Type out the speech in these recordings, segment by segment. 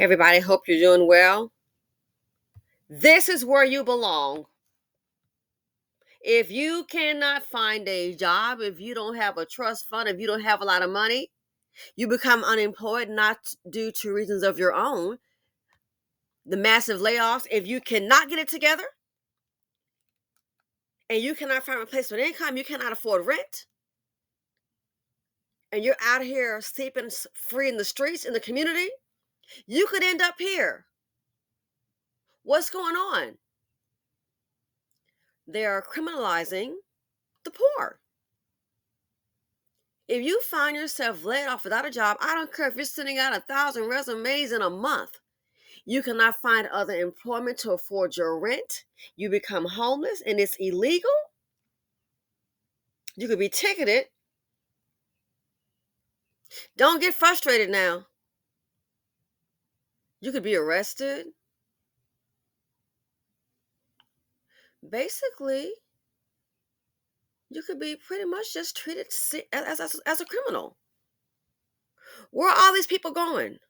Hey everybody, hope you're doing well. This is where you belong. If you cannot find a job, if you don't have a trust fund, if you don't have a lot of money, you become unemployed not due to reasons of your own. The massive layoffs, if you cannot get it together and you cannot find replacement income, you cannot afford rent, and you're out here sleeping free in the streets in the community, you could end up here. What's going on? They are criminalizing the poor. If you find yourself laid off without a job, I don't care if you're sending out 1,000 resumes in a month. You cannot find other employment to afford your rent. You become homeless and it's illegal. You could be ticketed. Don't get frustrated now. You could be arrested. Basically, you could be pretty much just treated as a criminal. Where are all these people going?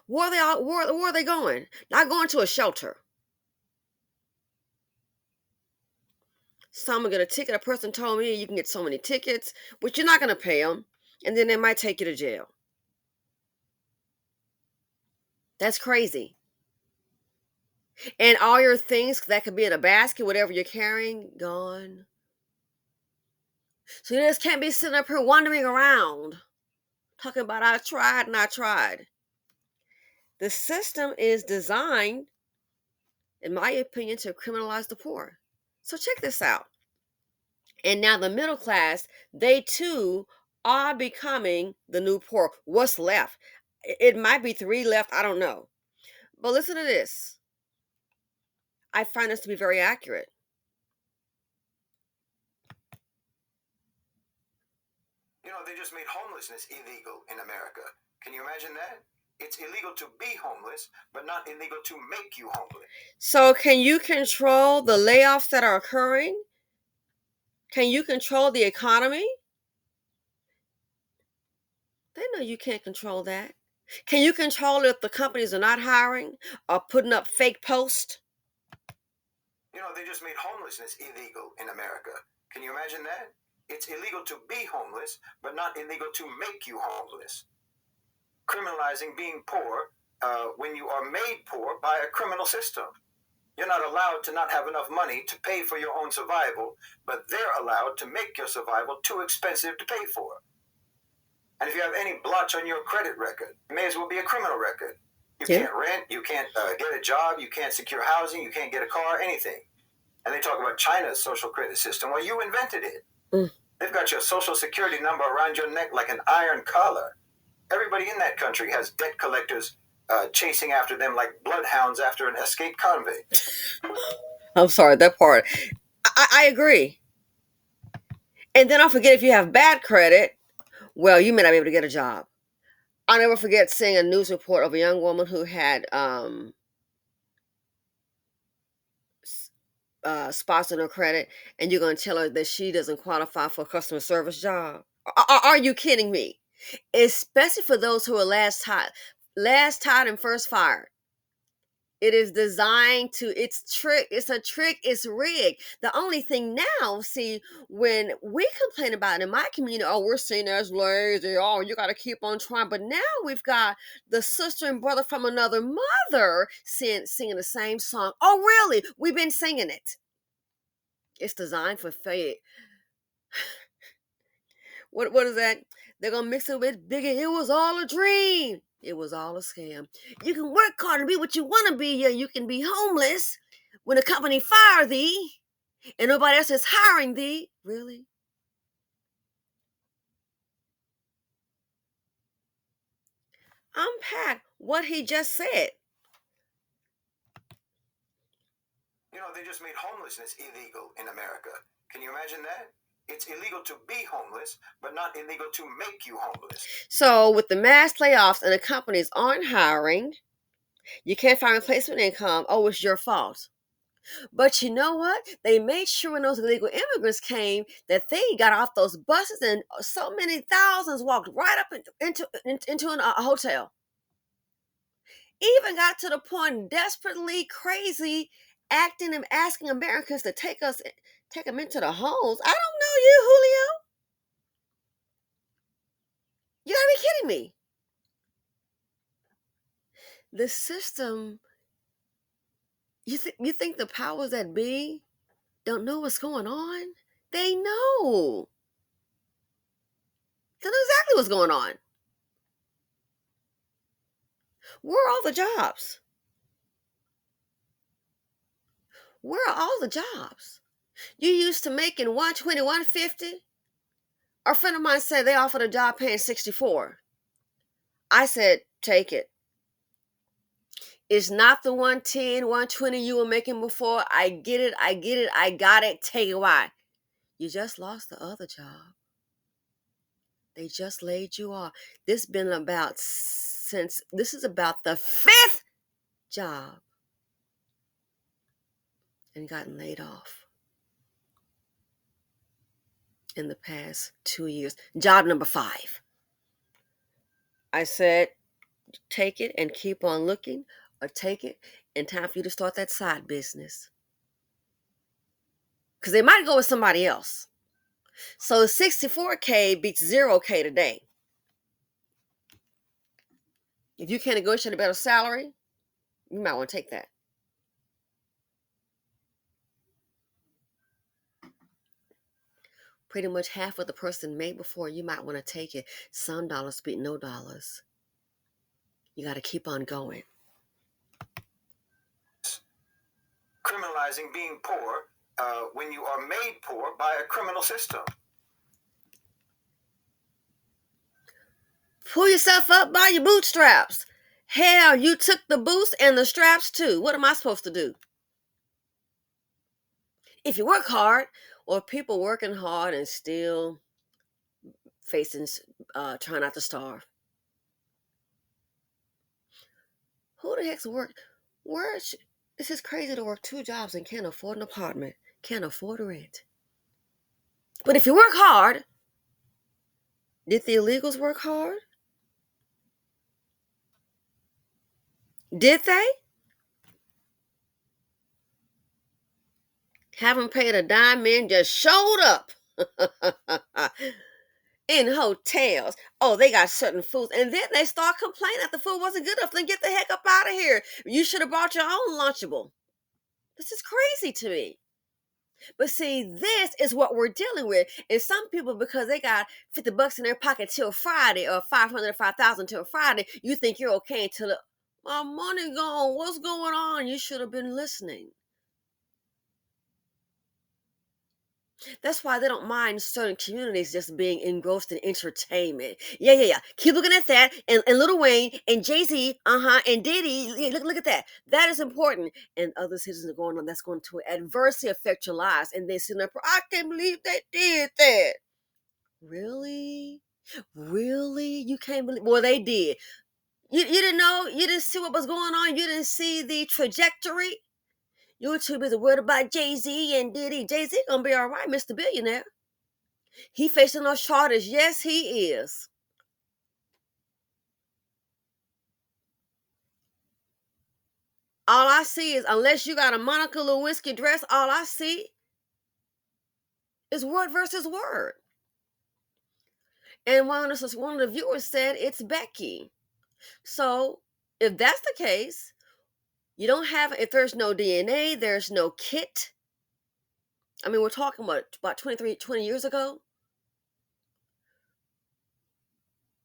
Where are they going? Not going to a shelter. Someone get a ticket. A person told me you can get so many tickets, but you're not going to pay them, and then they might take you to jail. That's crazy. And all your things that could be in a basket, whatever you're carrying, gone. So you just can't be sitting up here wandering around talking about I tried and I tried. The system is designed, in my opinion, to criminalize the poor. So check this out. And now the middle class, they too are becoming the new poor. What's left? It might be three left, I don't know. But listen to this. I find this to be very accurate. They just made homelessness illegal in America. Can you imagine that? It's illegal to be homeless, but not illegal to make you homeless. So can you control the layoffs that are occurring? Can you control the economy? They know you can't control that. Can you control if the companies are not hiring or putting up fake posts? They just made homelessness illegal in America. Can you imagine that? It's illegal to be homeless, but not illegal to make you homeless. Criminalizing being poor when you are made poor by a criminal system. You're not allowed to not have enough money to pay for your own survival, but they're allowed to make your survival too expensive to pay for. And if you have any blotch on your credit record, it may as well be a criminal record. You can't rent, you can't get a job, you can't secure housing, you can't get a car, anything. And they talk about China's social credit system. Well, you invented it. They've got your social security number around your neck like an iron collar. Everybody in that country has debt collectors chasing after them like bloodhounds after an escaped convict. I'm sorry, that part. I agree. And then don't forget, if you have bad credit, well, you may not be able to get a job. I'll never forget seeing a news report of a young woman who had spots on her credit, and you're going to tell her that she doesn't qualify for a customer service job. Are you kidding me? Especially for those who are last taught and first fired. It is designed to, it's a trick, it's rigged. The only thing now, see, when we complain about it in my community, oh, we're seen as lazy, oh, you got to keep on trying. But now we've got the sister and brother from another mother singing the same song. Oh, really? We've been singing it. It's designed for faith. What is that? They're gonna mix it with Biggie. It was all a dream. It was all a scam. You can work hard and be what you want to be. Yeah, you can be homeless when a company fire thee and nobody else is hiring thee. Really? Unpack what he just said. They just made homelessness illegal in America. Can you imagine that? It's illegal to be homeless, but not illegal to make you homeless. So with the mass layoffs and the companies aren't hiring, you can't find replacement income. Oh, it's your fault. But you know what? They made sure when those illegal immigrants came that they got off those buses and so many thousands walked right up into a hotel. even got to the point desperately crazy acting and asking Americans to take them into the homes. I don't know you, Julio. You gotta be kidding me. The system, you think the powers that be don't know what's going on? They know. They know exactly what's going on. Where are all the jobs? Where are all the jobs? You used to making 120, 150. A friend of mine said they offered a job paying 64. I said, take it. It's not the 110, 120 you were making before. I get it. I got it. Take it. Why? You just lost the other job. They just laid you off. This is about the fifth job and gotten laid off in the past 2 years. Job number 5. I said, take it and keep on looking, or take it and time for you to start that side business. Because they might go with somebody else. So 64K beats 0K today. If you can't negotiate a better salary, you might want to take that. Pretty much half what the person made before, you might want to take it. Some dollars beat no dollars. You got to keep on going. Criminalizing being poor when you are made poor by a criminal system. Pull yourself up by your bootstraps. Hell, you took the boost and the straps too. What am I supposed to do? If you work hard, or people working hard and still facing, trying not to starve. Who the heck's work? This is crazy to work 2 jobs and can't afford an apartment, can't afford rent. But if you work hard, did the illegals work hard? Did they? Haven't paid a dime, men just showed up in hotels. Oh, they got certain foods. And then they start complaining that the food wasn't good enough. Then get the heck up out of here. You should have brought your own Lunchable. This is crazy to me. But see, this is what we're dealing with. And some people, because they got $50 in their pocket till Friday, or 500, 5,000 till Friday, you think you're okay until my money gone. What's going on? You should have been listening. That's why they don't mind certain communities just being engrossed in entertainment. Yeah. Keep looking at that. And Lil Wayne and Jay-Z, and Diddy. Yeah, look at that. That is important. And other citizens are going on. That's going to adversely affect your lives. And they sitting up, I can't believe they did that. Really? Really? You can't believe? Well, they did. You didn't know? You didn't see what was going on? You didn't see the trajectory? You were too busy worried about Jay-Z and Diddy. Jay-Z gonna be all right, Mr. Billionaire. He facing those charges. Yes, he is. All I see is, unless you got a Monica Lewinsky dress, all I see is word versus word. And one of the viewers said it's Becky. So if that's the case, you don't have, if there's no DNA, there's no kit. I mean, we're talking about 20 years ago.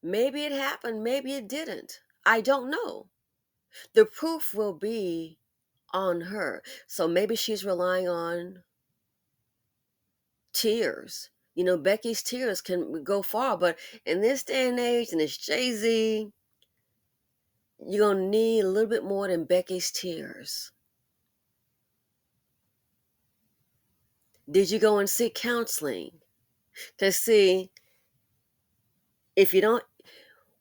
Maybe it happened, maybe it didn't. I don't know. The proof will be on her. So maybe she's relying on tears. You know, Becky's tears can go far, but in this day and age, and it's Jay-Z, you're going to need a little bit more than Becky's tears. Did you go and seek counseling to see if you don't,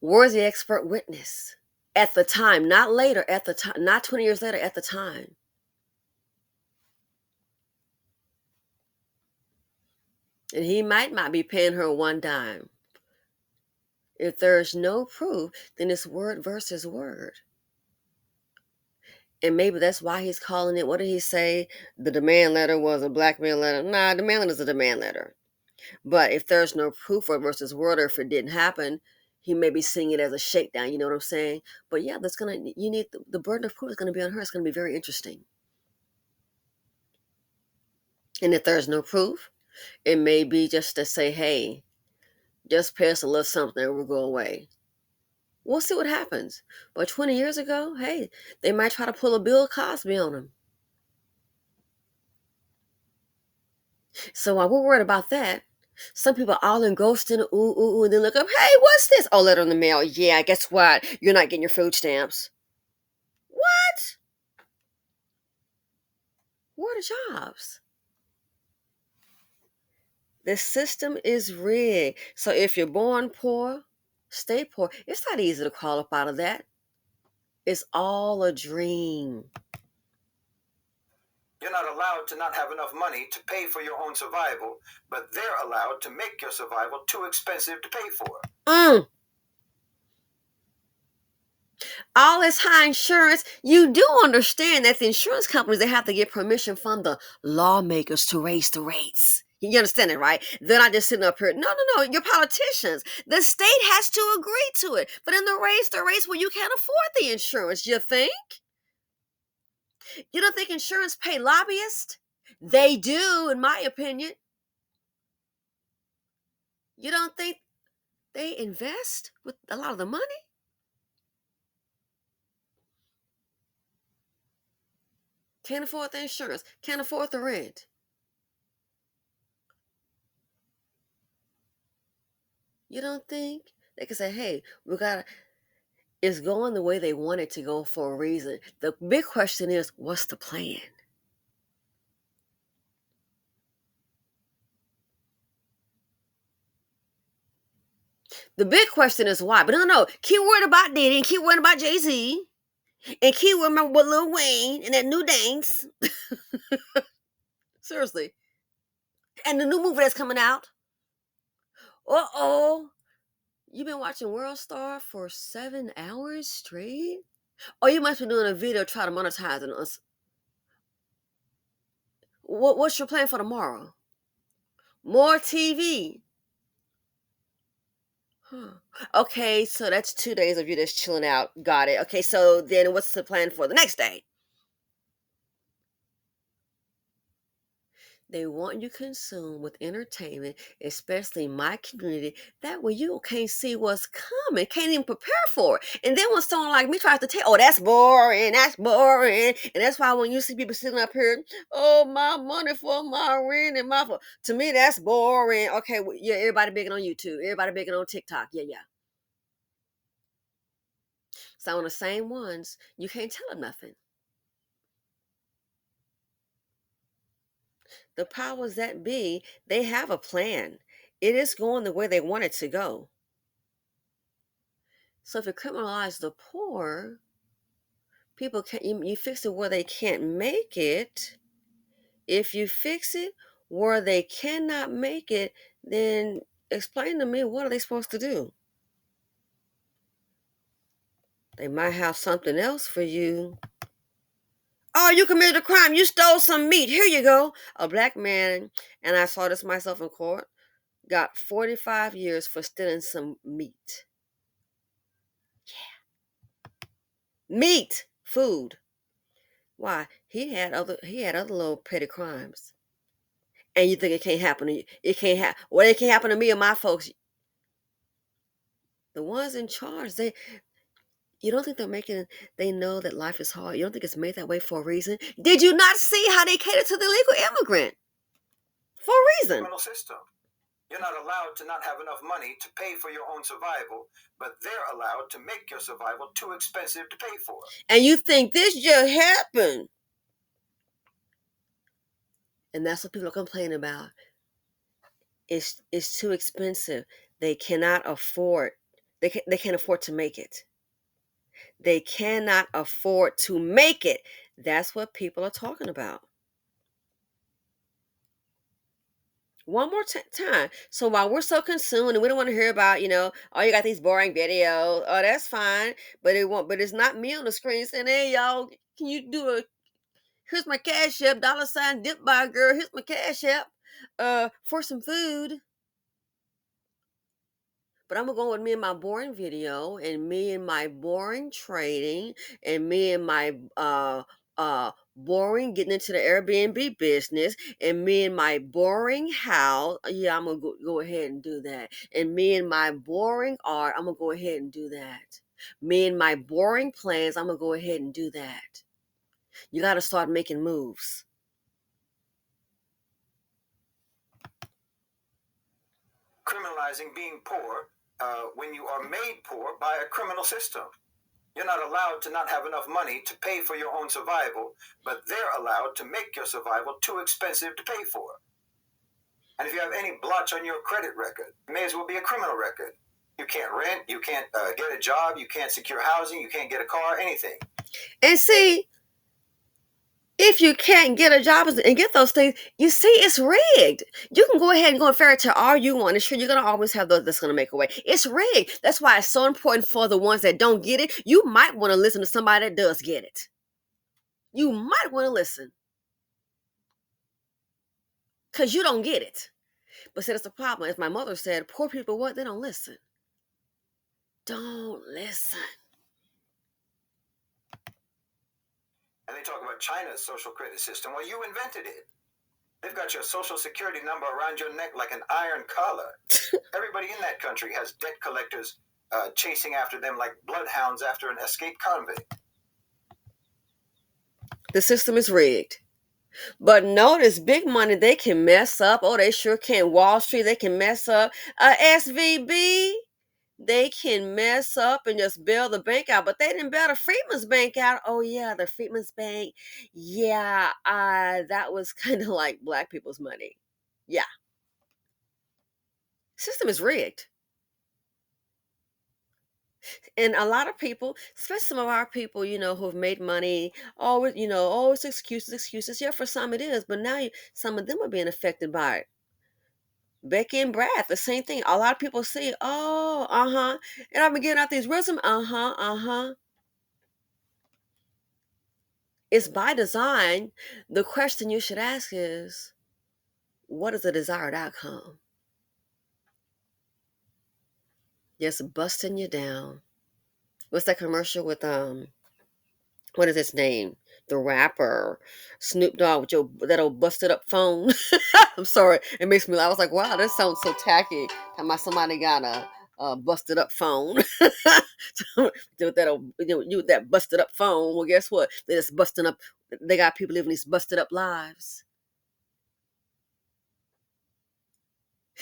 where's the expert witness at the time, not later, at the time, not 20 years later, at the time? And he might not be paying her one dime. If there's no proof, then it's word versus word. And maybe that's why he's calling it, what did he say? The demand letter was a blackmail letter. Nah, demand letter is a demand letter. But if there's no proof or versus word, or if it didn't happen, he may be seeing it as a shakedown. You know what I'm saying? But yeah, that's gonna, you need the burden of proof is gonna be on her. It's gonna be very interesting. And if there's no proof, it may be just to say, hey, just pay us a little something and we'll go away. We'll see what happens. But 20 years ago, hey, they might try to pull a Bill Cosby on him. So while we're worried about that, some people all engrossed in ooh, ooh, ooh, and then look up, hey, what's this? Oh, letter in the mail. Yeah, guess what? You're not getting your food stamps. What? Where are the jobs? The system is rigged. So if you're born poor, stay poor. It's not easy to crawl up out of that. It's all a dream. You're not allowed to not have enough money to pay for your own survival, but they're allowed to make your survival too expensive to pay for. All this high insurance, you do understand that the insurance companies, they have to get permission from the lawmakers to raise the rates. You understand it, right? They're not just sitting up here. No, no, no. You're politicians. The state has to agree to it. But then they raise the rates where you can't afford the insurance. You think? You don't think insurance pay lobbyists? They do, in my opinion. You don't think they invest with a lot of the money? Can't afford the insurance. Can't afford the rent. You don't think they can say, hey, we got to, it's going the way they want it to go for a reason. The big question is, what's the plan? The big question is why. But no. Keep worried about Diddy and keep worried about Jay-Z and keep worried about Lil Wayne and that new dance. Seriously. And the new movie that's coming out. Uh-oh. You've been watching World Star for 7 hours straight? Oh, you must be doing a video trying to monetize it. What's your plan for tomorrow? More TV. Huh. Okay, so that's 2 days of you just chilling out. Got it. Okay, so then what's the plan for the next day? They want you consumed with entertainment, especially my community. That way you can't see what's coming, can't even prepare for it. And then when someone like me tries to tell, oh, that's boring, that's boring. And that's why when you see people sitting up here, oh, my money for my rent and my, to me, that's boring. Okay, well, yeah, everybody bigging on YouTube, everybody bigging on TikTok. Yeah, yeah. So on the same ones, you can't tell them nothing. The powers that be, they have a plan. It is going the way they want it to go. So if you criminalize the poor, people can't, you fix it where they can't make it. If you fix it where they cannot make it, then explain to me, what are they supposed to do? They might have something else for you. Oh, you committed a crime. You stole some meat. Here you go. A black man, and I saw this myself in court, got 45 years for stealing some meat. Meat, food. Why? He had other little petty crimes. And you think it can't happen to you? It can't happen. Well, it can't happen to me and my folks. The ones in charge, you don't think they know that life is hard? You don't think it's made that way for a reason? Did you not see how they cater to the illegal immigrant? For a reason. Criminal system. You're not allowed to not have enough money to pay for your own survival, but they're allowed to make your survival too expensive to pay for. And you think this just happened. And that's what people are complaining about. It's too expensive. They cannot afford. They can't afford to make it. They cannot afford to make it. That's what people are talking about. One more time. So while we're so consumed and we don't want to hear about, oh, you got these boring videos. Oh, that's fine, but it won't. But it's not me on the screen saying, "Hey, y'all, can you do a? Here's my cash app, $ dip by girl. Here's my cash app, for some food." But I'm gonna go with me and my boring video, and me and my boring trading, and me and my boring getting into the Airbnb business, and me and my boring house. Yeah, I'm gonna go ahead and do that. And me and my boring art, I'm gonna go ahead and do that. Me and my boring plans, I'm gonna go ahead and do that. You gotta start making moves. Criminalizing being poor when you are made poor by a criminal system. You're not allowed to not have enough money to pay for your own survival, but they're allowed to make your survival too expensive to pay for. And if you have any blotch on your credit record, it may as well be a criminal record. You can't rent, you can't get a job, you can't secure housing, you can't get a car, anything. And see, if you can't get a job and get those things, you see, it's rigged. You can go ahead and go and fairy tale all you want. And sure, you're going to always have those that's going to make a way. It's rigged. That's why it's so important for the ones that don't get it. You might want to listen to somebody that does get it. You might want to listen because you don't get it. But see, that's the problem. As my mother said, poor people, what? They don't listen. Don't listen. And they talk about China's social credit system. Well, you invented it. They've got your social security number around your neck like an iron collar. Everybody in that country has debt collectors chasing after them like bloodhounds after an escaped convict. The system is rigged. But notice, big money, they can mess up. Oh, they sure can. Wall Street, they can mess up. SVB, they can mess up and just bail the bank out. But they didn't bail the Freedman's Bank out. Oh, yeah, the Freedman's Bank. Yeah, that was kind of like black people's money. Yeah. System is rigged. And a lot of people, especially some of our people, who've made money, always, always excuses, excuses. Yeah, for some it is, but now some of them are being affected by it. Becky and Brad, the same thing. A lot of people say, "Oh, and I've been getting out these resumes." It's by design. The question you should ask is, what is the desired outcome? Just busting you down. What's that commercial with what is his name? The rapper Snoop Dogg with that old busted up phone. I'm sorry, it makes me laugh. I was like, wow, this sounds so tacky. Talking about somebody got a busted up phone. With that busted up phone. Well, guess what? They just busting up. They got people living these busted up lives.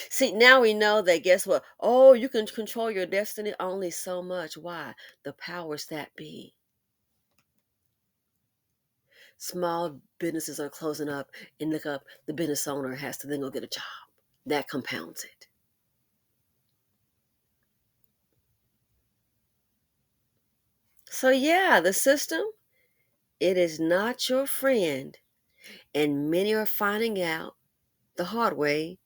See, now we know that. Guess what? Oh, you can control your destiny only so much. Why? The powers that be. Small businesses are closing up, and look up, the business owner has to then go get a job. That compounds it. So yeah, the system, it is not your friend, and many are finding out the hard way,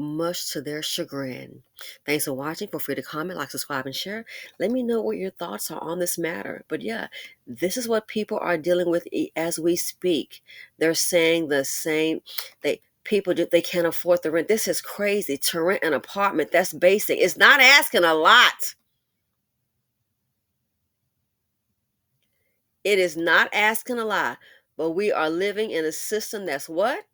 much to their chagrin. Thanks for watching. Feel free to comment, like, subscribe, and share. Let me know what your thoughts are on this matter. But yeah, this is what people are dealing with as we speak. They're saying the same. They can't afford the rent. This is crazy. To rent an apartment, that's basic. It's not asking a lot. It is not asking a lot. But we are living in a system that's what?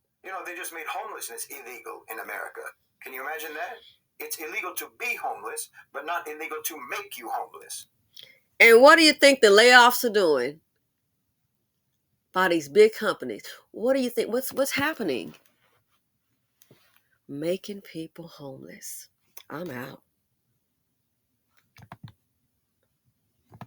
They just made homelessness illegal in America. Can you imagine that? It's illegal to be homeless, but not illegal to make you homeless. And what do you think the layoffs are doing by these big companies? What do you think? What's happening? Making people homeless. I'm out.